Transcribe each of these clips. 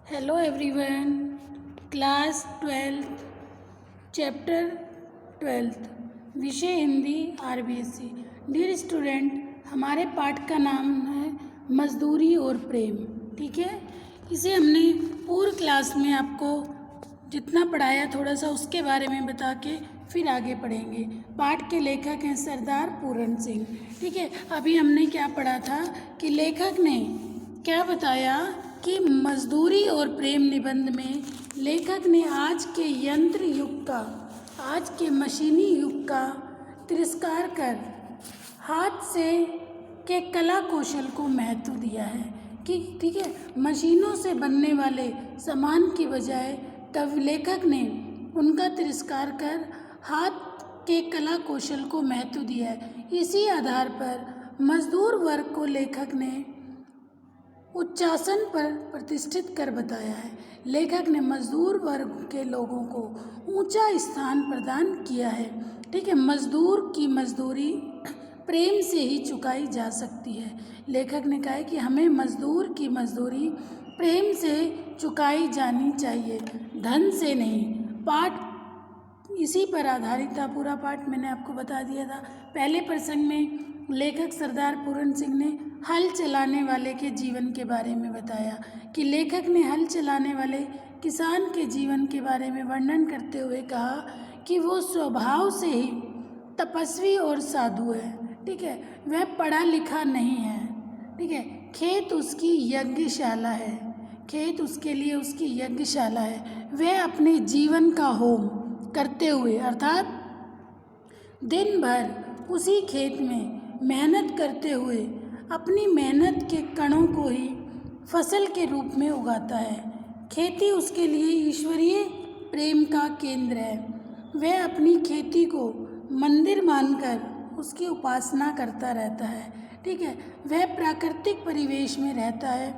Hello everyone, class 12th chapter 12th विषय Hindi RBSC. Dear student, हमारे पाठ का नाम है मजदूरी और प्रेम। ठीक है, इसे हमने पूर्व क्लास में आपको जितना पढ़ाया थोड़ा सा उसके बारे में बता के फिर आगे पढ़ेंगे। पाठ के लेखक हैं सरदार पूरन सिंह। ठीक है, अभी हमने क्या पढ़ा था कि लेखक ने क्या बताया कि मजदूरी और प्रेम निबंध में लेखक ने आज के यंत्र युग का, आज के मशीनी युग का तिरस्कार कर हाथ से के कला कौशल को महत्व दिया है कि ठीक है, मशीनों से बनने वाले सामान की बजाय तब लेखक ने उनका तिरस्कार कर हाथ के कला कौशल को महत्व दिया है। इसी आधार पर मजदूर वर्ग को लेखक ने उच्चासन पर प्रतिष्ठित कर बताया है। लेखक ने मजदूर वर्ग के लोगों को ऊंचा स्थान प्रदान किया है। ठीक है, मजदूर की मजदूरी प्रेम से ही चुकाई जा सकती है। लेखक ने कहा है कि हमें मजदूर की मजदूरी प्रेम से चुकाई जानी चाहिए, धन से नहीं। पाठ इसी पर आधारित था। पूरा पाठ मैंने आपको बता दिया था। पहले प्रसंग में लेखक सरदार पूरन सिंह ने हल चलाने वाले के जीवन के बारे में बताया कि लेखक ने हल चलाने वाले किसान के जीवन के बारे में वर्णन करते हुए कहा कि वो स्वभाव से ही तपस्वी और साधु है। ठीक है, वह पढ़ा लिखा नहीं है। ठीक है, खेत उसकी यज्ञशाला है, खेत उसके लिए उसकी यज्ञशाला है। वह अपने जीवन का होम करते हुए अर्थात दिन भर उसी खेत में मेहनत करते हुए अपनी मेहनत के कणों को ही फसल के रूप में उगाता है। खेती उसके लिए ईश्वरीय प्रेम का केंद्र है। वह अपनी खेती को मंदिर मानकर उसकी उपासना करता रहता है। ठीक है, वह प्राकृतिक परिवेश में रहता है।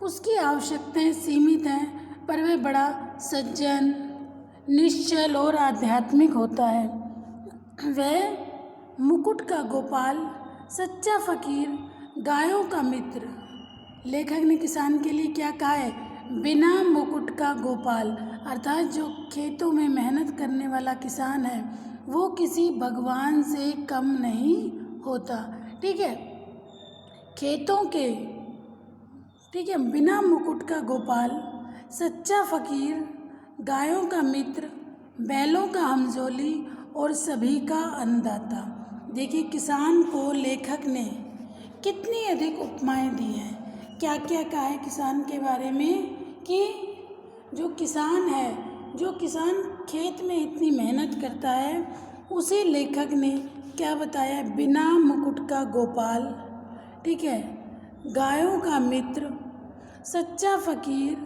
उसकी आवश्यकताएं सीमित हैं, पर वह बड़ा सज्जन, निश्चल और आध्यात्मिक होता है। वह मुकुट का गोपाल, सच्चा फकीर, गायों का मित्र। लेखक ने किसान के लिए क्या कहा है? बिना मुकुट का गोपाल, अर्थात जो खेतों में मेहनत करने वाला किसान है वो किसी भगवान से कम नहीं होता। ठीक है, खेतों के, ठीक है, बिना मुकुट का गोपाल, सच्चा फकीर, गायों का मित्र, बैलों का हमजोली और सभी का अन्नदाता। देखिए, किसान को लेखक ने कितनी अधिक उपमाएं दी हैं। क्या क्या कहा है किसान के बारे में कि जो किसान है, जो किसान खेत में इतनी मेहनत करता है, उसे लेखक ने क्या बताया? बिना मुकुट का गोपाल, ठीक है, गायों का मित्र, सच्चा फकीर,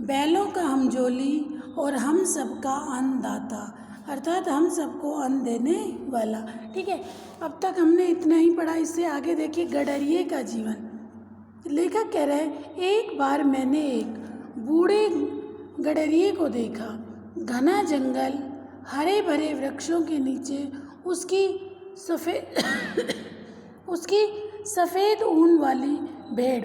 बैलों का हमजोली और हम सबका अन्नदाता, अर्थात हम सबको अन्न देने वाला। ठीक है, अब तक हमने इतना ही पढ़ा। इससे आगे देखिए गडरिये का जीवन। लेखक कह रहे हैं, एक बार मैंने एक बूढ़े गडरिये को देखा। घना जंगल, हरे भरे वृक्षों के नीचे उसकी सफ़ेद ऊन वाली भेड़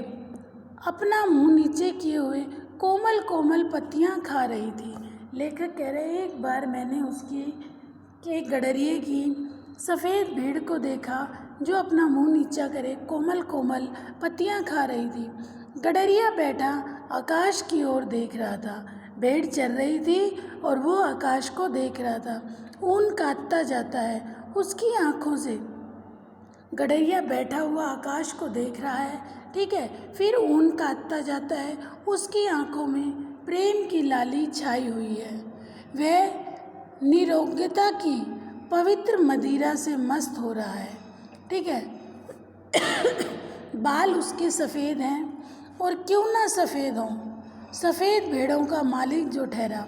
अपना मुंह नीचे किए हुए कोमल कोमल पत्तियां खा रही थी। लेखक कह रहे हैं, एक बार मैंने उसकी गडरिये की सफ़ेद भेड़ को देखा जो अपना मुंह नीचा करे कोमल कोमल पत्तियां खा रही थी। गडरिया बैठा आकाश की ओर देख रहा था। भेड़ चल रही थी और वो आकाश को देख रहा था। ऊन काटता जाता है उसकी आँखों से। गडरिया बैठा हुआ आकाश को देख रहा है, ठीक है, फिर ऊन काटता जाता है। उसकी आँखों में प्रेम की लाली छाई हुई है। वह निरोग्यता की पवित्र मदिरा से मस्त हो रहा है। ठीक है, बाल उसके सफ़ेद हैं और क्यों ना सफ़ेद हों, सफ़ेद भेड़ों का मालिक जो ठहरा,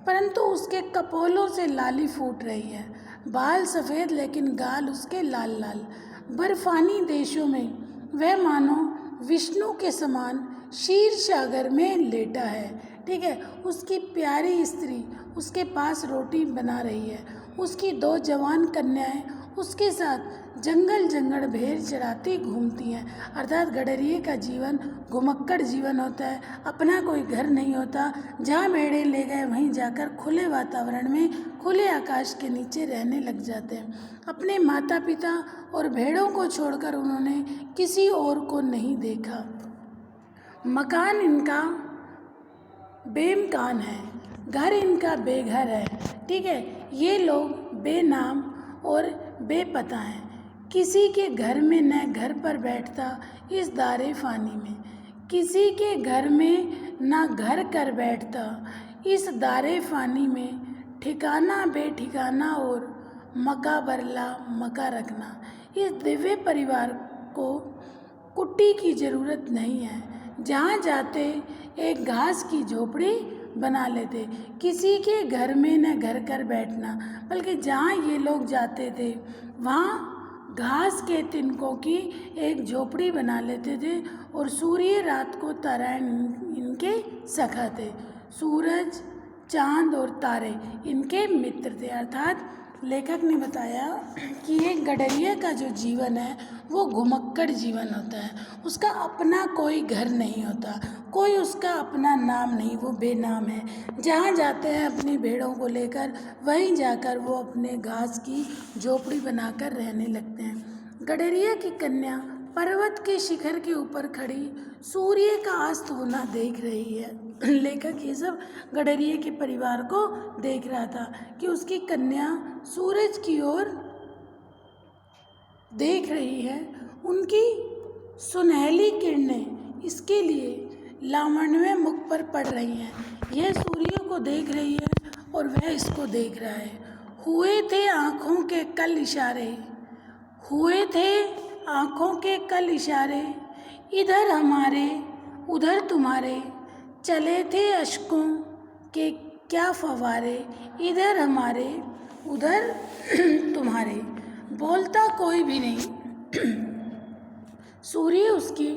परंतु उसके कपोलों से लाली फूट रही है। बाल सफ़ेद लेकिन गाल उसके लाल लाल। बर्फानी देशों में वह मानो विष्णु के समान क्षीर सागर में लेटा है। ठीक है, उसकी प्यारी स्त्री उसके पास रोटी बना रही है। उसकी दो जवान कन्याएं उसके साथ जंगल जंगल भेड़ चराती घूमती हैं। अर्थात गडरिये का जीवन घुमक्कड़ जीवन होता है, अपना कोई घर नहीं होता। जहाँ भेड़ें ले गए वहीं जाकर खुले वातावरण में, खुले आकाश के नीचे रहने लग जाते हैं। अपने माता पिता और भेड़ों को छोड़कर उन्होंने किसी और को नहीं देखा। मकान इनका बेमकान है, घर इनका बेघर है। ठीक है, ये लोग बेनाम और बेपता हैं। किसी के घर में न घर पर बैठता इस दारे फानी में, किसी के घर में न घर कर बैठता इस दारे फानी में। ठिकाना बेठिकाना और मका बरला मका रखना। इस दिव्य परिवार को कुट्टी की ज़रूरत नहीं है। जहाँ जाते एक घास की झोपड़ी बना लेते। किसी के घर में न घर कर बैठना, बल्कि जहाँ ये लोग जाते थे वहाँ घास के तिनकों की एक झोपड़ी बना लेते थे। और सूर्य रात को तारा इनके सखा थे। सूरज, चांद और तारे इनके मित्र थे। अर्थात लेखक ने बताया कि एक गडरिया का जो जीवन है वो घुमक्कड़ जीवन होता है। उसका अपना कोई घर नहीं होता, कोई उसका अपना नाम नहीं, वो बेनाम है। जहाँ जाते हैं अपनी भेड़ों को लेकर, वहीं जाकर वो अपने घास की झोपड़ी बनाकर रहने लगते हैं। गडरिया की कन्या पर्वत के शिखर के ऊपर खड़ी सूर्य का अस्त होना देख रही है। लेखक ये सब गडरिये के परिवार को देख रहा था कि उसकी कन्या सूरज की ओर देख रही है। उनकी सुनहली किरणें इसके लिए लावण्य मुख पर पड़ रही हैं। यह सूर्य को देख रही है और वह इसको देख रहा है। हुए थे आँखों के कल इशारे, हुए थे आँखों के कल इशारे, इधर हमारे उधर तुम्हारे, चले थे अश्कों के क्या फवारे, इधर हमारे उधर तुम्हारे। बोलता कोई भी नहीं। सूर्य उसकी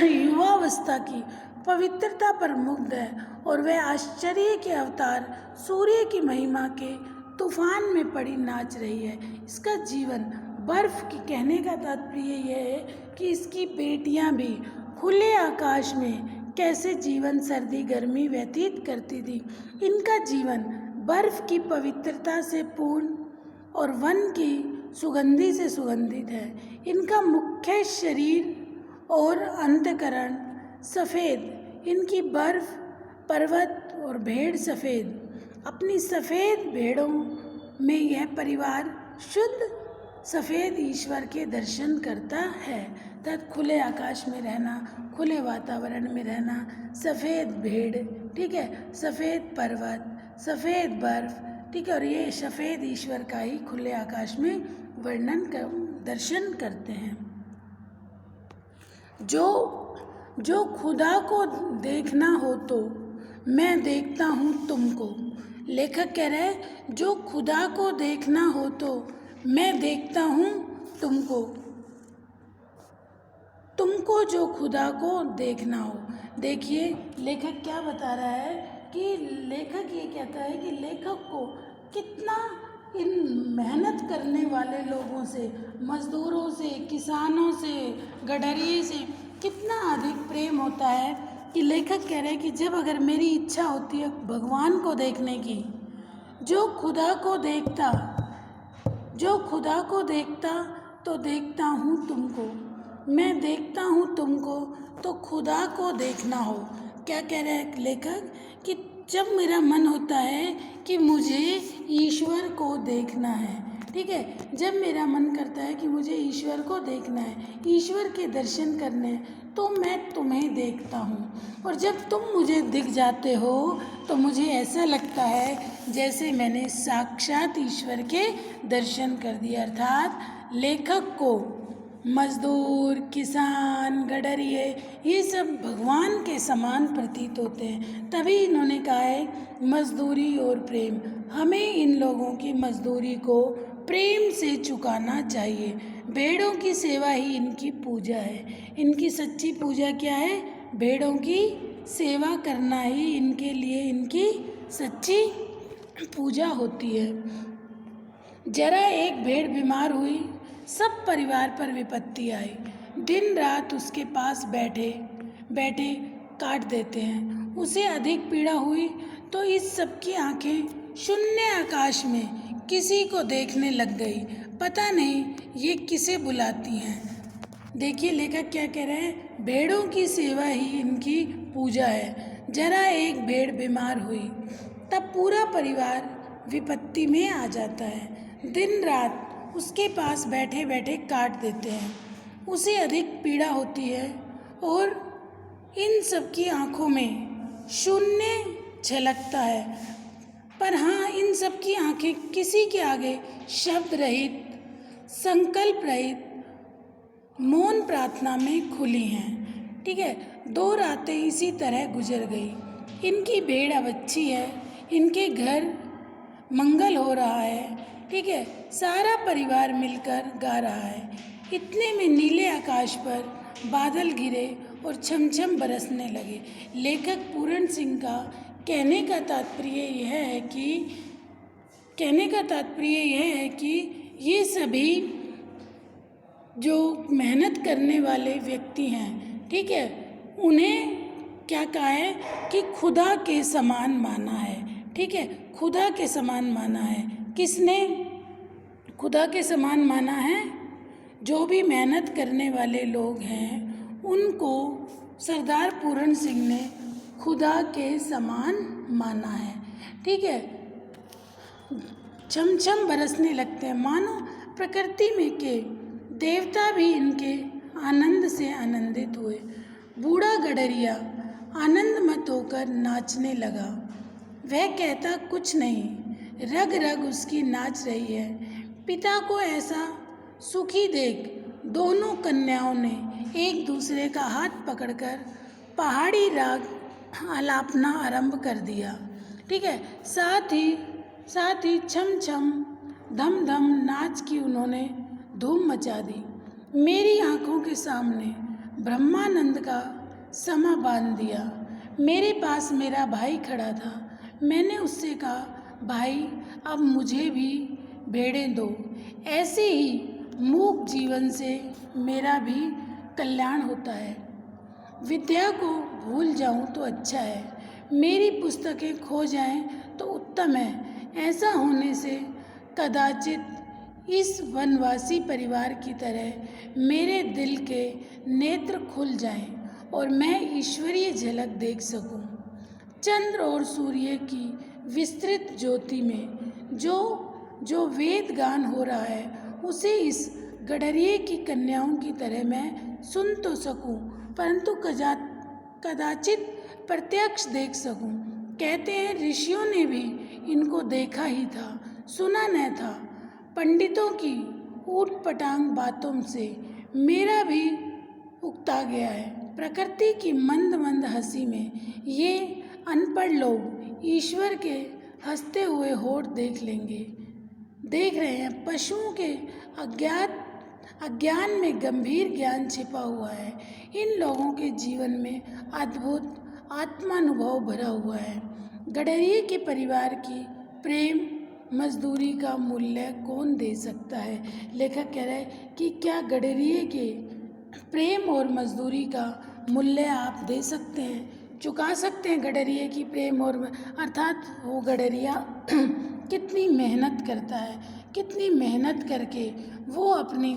युवावस्था की पवित्रता पर मुग्ध है और वह आश्चर्य के अवतार सूर्य की महिमा के तूफान में पड़ी नाच रही है। इसका जीवन बर्फ की, कहने का तात्पर्य यह है कि इसकी बेटियां भी खुले आकाश में कैसे जीवन सर्दी गर्मी व्यतीत करती थी। इनका जीवन बर्फ की पवित्रता से पूर्ण और वन की सुगंधि से सुगंधित है। इनका मुख्य शरीर और अंतःकरण सफ़ेद, इनकी बर्फ, पर्वत और भेड़ सफ़ेद। अपनी सफ़ेद भेड़ों में यह परिवार शुद्ध सफ़ेद ईश्वर के दर्शन करता है। तत् खुले आकाश में रहना, खुले वातावरण में रहना, सफ़ेद भेड़, ठीक है, सफ़ेद पर्वत, सफ़ेद बर्फ, ठीक है, और ये सफ़ेद ईश्वर का ही खुले आकाश में दर्शन करते हैं। जो खुदा को देखना हो तो मैं देखता हूँ तुमको। लेखक कह रहे हैं जो खुदा को देखना हो तो मैं देखता हूँ तुमको, तुमको जो खुदा को देखना हो। देखिए लेखक क्या बता रहा है कि लेखक ये कहता है कि लेखक को कितना इन मेहनत करने वाले लोगों से, मज़दूरों से, किसानों से, गडरिये से कितना अधिक प्रेम होता है कि लेखक कह रहे हैं कि जब अगर मेरी इच्छा होती है भगवान को देखने की, जो खुदा को देखता तो देखता हूँ तुमको, मैं देखता हूँ तुमको तो खुदा को देखना हो। क्या कह रहे हैं लेखक कि जब मेरा मन होता है कि मुझे ईश्वर को देखना है, ठीक है, जब मेरा मन करता है कि मुझे ईश्वर को देखना है, ईश्वर के दर्शन करने हैं, तो मैं तुम्हें देखता हूँ। और जब तुम मुझे दिख जाते हो तो मुझे ऐसा लगता है जैसे मैंने साक्षात ईश्वर के दर्शन कर दिए। अर्थात लेखक को मज़दूर, किसान, गडरिये ये सब भगवान के समान प्रतीत होते हैं। तभी इन्होंने कहा है मज़दूरी और प्रेम, हमें इन लोगों की मज़दूरी को प्रेम से चुकाना चाहिए। भेड़ों की सेवा ही इनकी पूजा है। इनकी सच्ची पूजा क्या है? भेड़ों की सेवा करना ही इनके लिए इनकी सच्ची पूजा होती है। जरा एक भेड़ बीमार हुई, सब परिवार पर विपत्ति आई। दिन रात उसके पास बैठे बैठे काट देते हैं। उसे अधिक पीड़ा हुई तो इस सब की आंखें शून्य आकाश में किसी को देखने लग गई। पता नहीं ये किसे बुलाती हैं। देखिए लेखक क्या कह रहे हैं, भेड़ों की सेवा ही इनकी पूजा है। जरा एक भेड़ बीमार हुई तब पूरा परिवार विपत्ति में आ जाता है। दिन रात उसके पास बैठे बैठे काट देते हैं। उसे अधिक पीड़ा होती है और इन सब की आँखों में शून्य झलकता है। पर हाँ, इन सब की आँखें किसी के आगे शब्द रहित, संकल्प रहित, मौन प्रार्थना में खुली हैं। ठीक है, 2 रातें इसी तरह गुजर गई। इनकी भेड़ अब अच्छी है, इनके घर मंगल हो रहा है। ठीक है, सारा परिवार मिलकर गा रहा है। इतने में नीले आकाश पर बादल घिरे और छमछम बरसने लगे। लेखक पूरण सिंह का कहने का तात्पर्य यह है कि ये सभी जो मेहनत करने वाले व्यक्ति हैं, ठीक है, उन्हें क्या कहा है कि खुदा के समान माना है। ठीक है, खुदा के समान माना है। किसने खुदा के समान माना है? जो भी मेहनत करने वाले लोग हैं उनको सरदार पूरण सिंह ने खुदा के समान माना है। ठीक है, छमछम बरसने लगते हैं, मानो प्रकृति में के देवता भी इनके आनंद से आनंदित हुए। बूढ़ा गडरिया आनंदमत होकर नाचने लगा। वह कहता कुछ नहीं, रग रग उसकी नाच रही है। पिता को ऐसा सुखी देख दोनों कन्याओं ने एक दूसरे का हाथ पकड़कर पहाड़ी राग आलापना आरंभ कर दिया। ठीक है, साथ ही छम छम धम धम नाच की उन्होंने धूम मचा दी। मेरी आंखों के सामने ब्रह्मानंद का समा बांध दिया। मेरे पास मेरा भाई खड़ा था। मैंने उससे कहा, भाई अब मुझे भी भेड़ें दो। ऐसे ही मूक जीवन से मेरा भी कल्याण होता है। विद्या को भूल जाऊं तो अच्छा है, मेरी पुस्तकें खो जाएं तो उत्तम है। ऐसा होने से कदाचित इस वनवासी परिवार की तरह मेरे दिल के नेत्र खुल जाएं और मैं ईश्वरीय झलक देख सकूं। चंद्र और सूर्य की विस्तृत ज्योति में जो वेद गान हो रहा है उसे इस गडरिये की कन्याओं की तरह मैं सुन तो सकूं, परंतु कदाचित प्रत्यक्ष देख सकूं। कहते हैं ऋषियों ने भी इनको देखा ही था, सुना न था। पंडितों की ऊटपटांग बातों से मेरा भी उकता गया है। प्रकृति की मंद मंद हंसी में ये अनपढ़ लोग ईश्वर के हंसते हुए होठ देख रहे हैं। पशुओं के अज्ञान में गंभीर ज्ञान छिपा हुआ है। इन लोगों के जीवन में अद्भुत आत्मानुभव भरा हुआ है। गडरिये के परिवार की प्रेम मजदूरी का मूल्य कौन दे सकता है? लेखक कह रहा है कि क्या गडरिये के प्रेम और मजदूरी का मूल्य आप दे सकते हैं, चुका सकते हैं? गडरिये की प्रेम और अर्थात वो गडरिया कितनी मेहनत करता है, कितनी मेहनत करके वो अपनी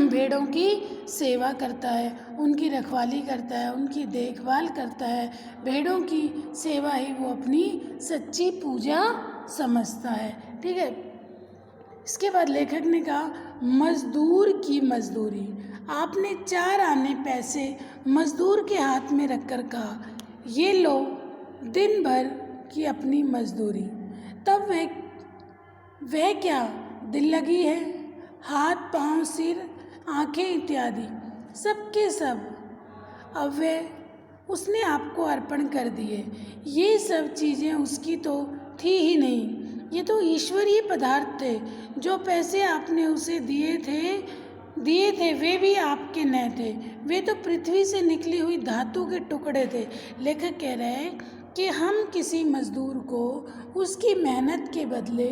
भेड़ों की सेवा करता है, उनकी रखवाली करता है, उनकी देखभाल करता है। भेड़ों की सेवा ही वो अपनी सच्ची पूजा समझता है। ठीक है, इसके बाद लेखक ने कहा मजदूर की मजदूरी। आपने 4 आने पैसे मजदूर के हाथ में रखकर कहा, ये लो दिन भर की अपनी मजदूरी। तब वह क्या दिल लगी है? हाथ पांव सिर आंखें इत्यादि सबके सब अब उसने आपको अर्पण कर दिए। ये सब चीज़ें उसकी तो थी ही नहीं, ये तो ईश्वरीय पदार्थ थे। जो पैसे आपने उसे दिए थे वे भी आपके न थे, वे तो पृथ्वी से निकली हुई धातु के टुकड़े थे। लेखक कह रहे हैं कि हम किसी मज़दूर को उसकी मेहनत के बदले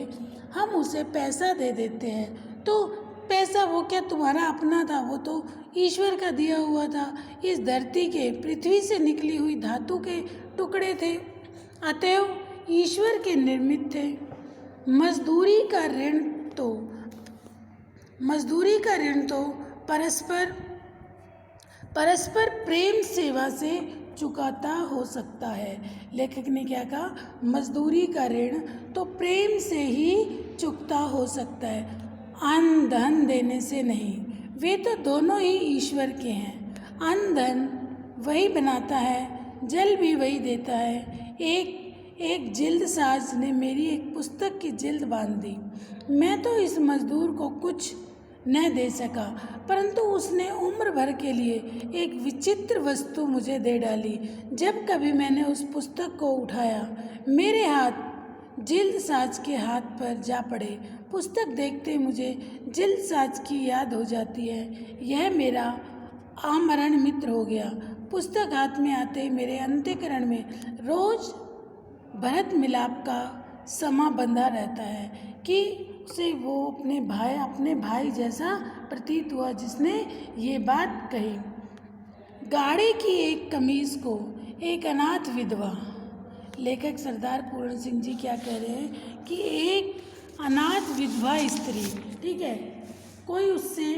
हम उसे पैसा दे देते हैं, तो पैसा वो क्या तुम्हारा अपना था, वो तो ईश्वर का दिया हुआ था। इस धरती के पृथ्वी से निकली हुई धातु के टुकड़े थे, अतएव ईश्वर के निर्मित थे। मजदूरी का ऋण तो परस्पर प्रेम सेवा से चुकाता हो सकता है। लेखक ने क्या कहा, मजदूरी का ऋण तो प्रेम से ही चुकता हो सकता है, अन्न धन देने से नहीं। वे तो दोनों ही ईश्वर के हैं। अन्न धन वही बनाता है, जल भी वही देता है। एक जिल्दसाज ने मेरी एक पुस्तक की जिल्द बांध दी। मैं तो इस मजदूर को कुछ न दे सका, परंतु उसने उम्र भर के लिए एक विचित्र वस्तु मुझे दे डाली। जब कभी मैंने उस पुस्तक को उठाया, मेरे हाथ जिल्दसाज के हाथ पर जा पड़े। पुस्तक देखते मुझे जिल्दसाज की याद हो जाती है। यह मेरा आमरण मित्र हो गया। पुस्तक हाथ में आते मेरे अंतःकरण में रोज भरत मिलाप का समा बंधा रहता है कि उसे वो अपने भाई जैसा प्रतीत हुआ जिसने ये बात कही। गाड़ी की एक कमीज को एक अनाथ विधवा, लेखक सरदार पूर्ण सिंह जी क्या कह रहे हैं कि एक अनाथ विधवा स्त्री, ठीक है, कोई उससे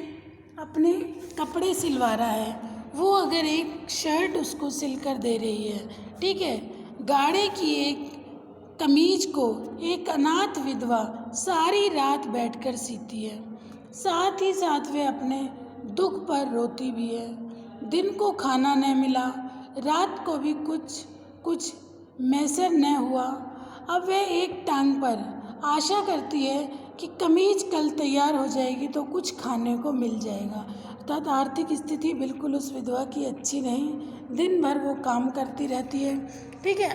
अपने कपड़े सिलवा रहा है, वो अगर एक शर्ट उसको सिलकर दे रही है, ठीक है, गाड़ी की एक कमीज को एक अनाथ विधवा सारी रात बैठकर सीती है। साथ ही साथ वे अपने दुख पर रोती भी है। दिन को खाना न मिला, रात को भी कुछ मैसर न हुआ। अब वह एक टांग पर आशा करती है कि कमीज कल तैयार हो जाएगी तो कुछ खाने को मिल जाएगा। अर्थात आर्थिक स्थिति बिल्कुल उस विधवा की अच्छी नहीं। दिन भर वो काम करती रहती है, ठीक है,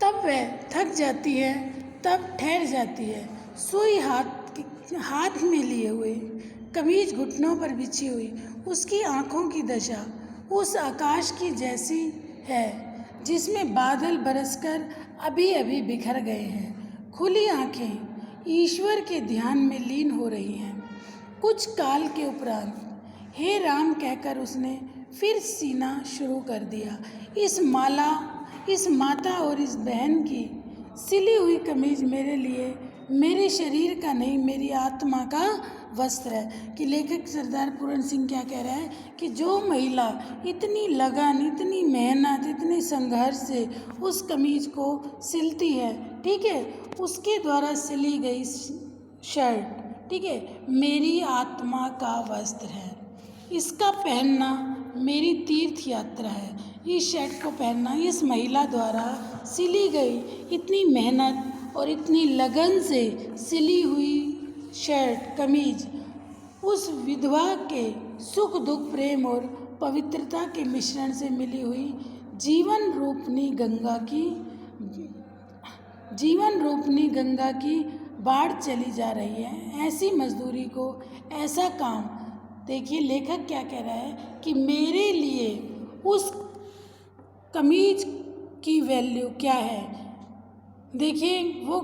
तब वह थक जाती है, तब ठहर जाती है। सुई हाथ में लिए हुए, कमीज घुटनों पर बिछी हुई, उसकी आँखों की दशा उस आकाश की जैसी है जिसमें बादल बरसकर अभी अभी बिखर गए हैं। खुली आँखें ईश्वर के ध्यान में लीन हो रही हैं। कुछ काल के उपरांत हे राम कहकर उसने फिर सीना शुरू कर दिया। इस माता और इस बहन की सिली हुई कमीज मेरे लिए मेरे शरीर का नहीं, मेरी आत्मा का वस्त्र है। कि लेखक सरदार पूर्ण सिंह क्या कह रहा है कि जो महिला इतनी लगन, इतनी मेहनत, इतने संघर्ष से उस कमीज को सिलती है, ठीक है, उसके द्वारा सिली गई शर्ट, ठीक है, मेरी आत्मा का वस्त्र है। इसका पहनना मेरी तीर्थ यात्रा है। इस शर्ट को पहनना इस महिला द्वारा सिली गई, इतनी मेहनत और इतनी लगन से सिली हुई शर्ट, कमीज उस विधवा के सुख दुख, प्रेम और पवित्रता के मिश्रण से मिली हुई जीवन रूपनी गंगा की बाढ़ चली जा रही है। ऐसी मजदूरी को, ऐसा काम, देखिए लेखक क्या कह रहा है कि मेरे लिए उस कमीज की वैल्यू क्या है। देखिए वो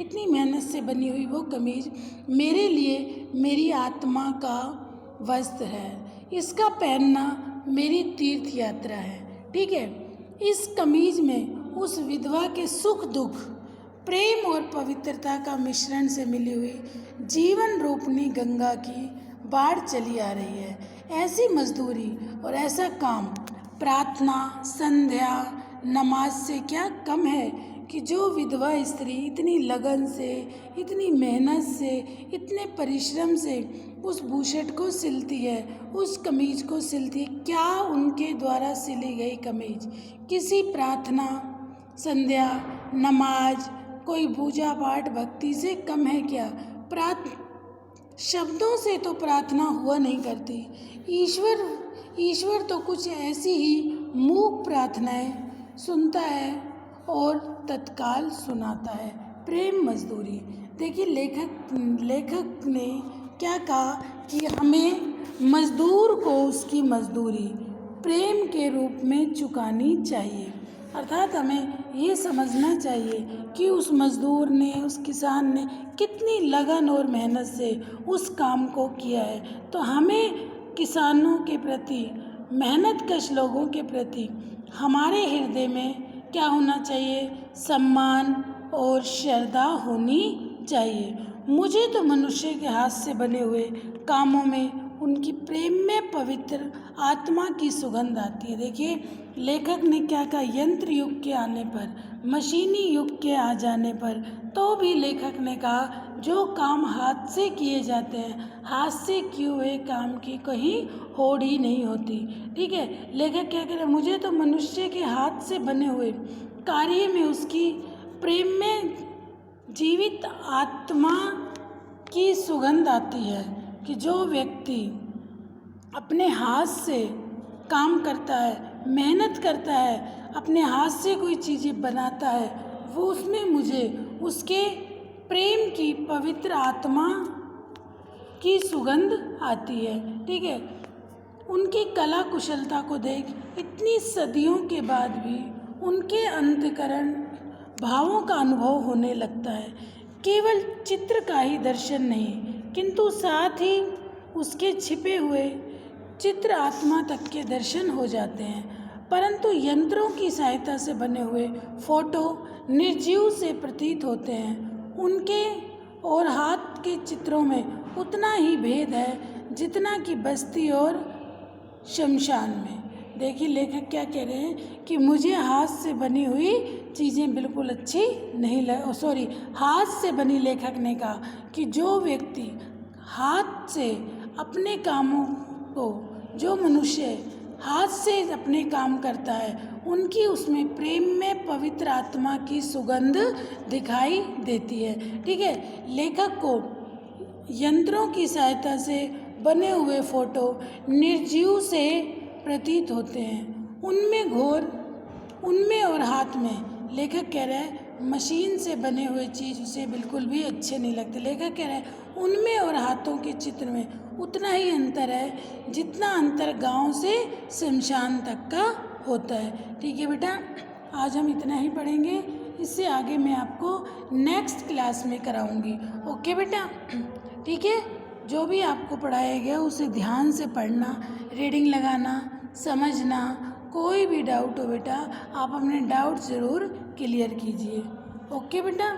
इतनी मेहनत से बनी हुई वो कमीज मेरे लिए मेरी आत्मा का वस्त्र है। इसका पहनना मेरी तीर्थ यात्रा है, ठीक है। इस कमीज में उस विधवा के सुख दुख, प्रेम और पवित्रता का मिश्रण से मिली हुई जीवन रूपनी गंगा की बाढ़ चली आ रही है। ऐसी मजदूरी और ऐसा काम प्रार्थना, संध्या, नमाज से क्या कम है कि जो विधवा स्त्री इतनी लगन से, इतनी मेहनत से, इतने परिश्रम से उस बुशर्ट को सिलती है, उस कमीज को सिलती है। क्या उनके द्वारा सिली गई कमीज किसी प्रार्थना, संध्या, नमाज, कोई पूजा पाठ, भक्ति से कम है क्या? शब्दों से तो प्रार्थना हुआ नहीं करती। ईश्वर तो कुछ ऐसी ही मूक प्रार्थनाएं सुनता है और तत्काल सुनाता है। प्रेम मजदूरी, देखिए लेखक ने क्या कहा कि हमें मजदूर को उसकी मजदूरी, प्रेम के रूप में चुकानी चाहिए। अर्थात हमें ये समझना चाहिए कि उस मज़दूर ने, उस किसान ने कितनी लगन और मेहनत से उस काम को किया है। तो हमें किसानों के प्रति, मेहनतकश लोगों के प्रति हमारे हृदय में क्या होना चाहिए? सम्मान और श्रद्धा होनी चाहिए। मुझे तो मनुष्य के हाथ से बने हुए कामों में उनकी प्रेम में पवित्र आत्मा की सुगंध आती है। देखिए लेखक ने क्या कहा, यंत्र युग के आने पर, मशीनी युग के आ जाने पर, तो भी लेखक ने कहा जो काम हाथ से किए जाते हैं, हाथ से किए हुए काम की कहीं होड़ ही नहीं होती। ठीक है, लेखक क्या कह रहे हैं, मुझे तो मनुष्य के हाथ से बने हुए कार्य में उसकी प्रेम में जीवित आत्मा की सुगंध आती है कि जो व्यक्ति अपने हाथ से काम करता है, मेहनत करता है, अपने हाथ से कोई चीज़ें बनाता है, वो उसमें मुझे उसके प्रेम की पवित्र आत्मा की सुगंध आती है। ठीक है, उनकी कला कुशलता को देख इतनी सदियों के बाद भी उनके अंतःकरण भावों का अनुभव होने लगता है। केवल चित्र का ही दर्शन नहीं, किंतु साथ ही उसके छिपे हुए चित्र आत्मा तक के दर्शन हो जाते हैं। परंतु यंत्रों की सहायता से बने हुए फोटो निर्जीव से प्रतीत होते हैं। उनके और हाथ के चित्रों में उतना ही भेद है जितना कि बस्ती और शमशान में। देखिए लेखक क्या कह रहे हैं कि मुझे हाथ से बनी हुई चीज़ें बिल्कुल अच्छी नहीं हाथ से बनी, लेखक ने कहा कि जो व्यक्ति हाथ से अपने कामों को, जो मनुष्य हाथ से अपने काम करता है, उनकी उसमें प्रेम में पवित्र आत्मा की सुगंध दिखाई देती है। ठीक है, लेखक को यंत्रों की सहायता से बने हुए फोटो निर्जीव से प्रतीत होते हैं, उनमें और हाथ में। लेखक कह रहा है मशीन से बने हुए चीज़ उसे बिल्कुल भी अच्छे नहीं लगते। लेखक कह रहा है उनमें और हाथों के चित्र में उतना ही अंतर है जितना अंतर गांव से शमशान तक का होता है। ठीक है बेटा, आज हम इतना ही पढ़ेंगे, इससे आगे मैं आपको नेक्स्ट क्लास में कराऊंगी। ओके बेटा, ठीक है, जो भी आपको पढ़ाया गया उसे ध्यान से पढ़ना, रीडिंग लगाना, समझना। कोई भी डाउट हो बेटा, आप अपने डाउट ज़रूर क्लियर कीजिए। ओके बेटा,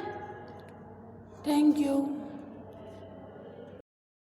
थैंक यू।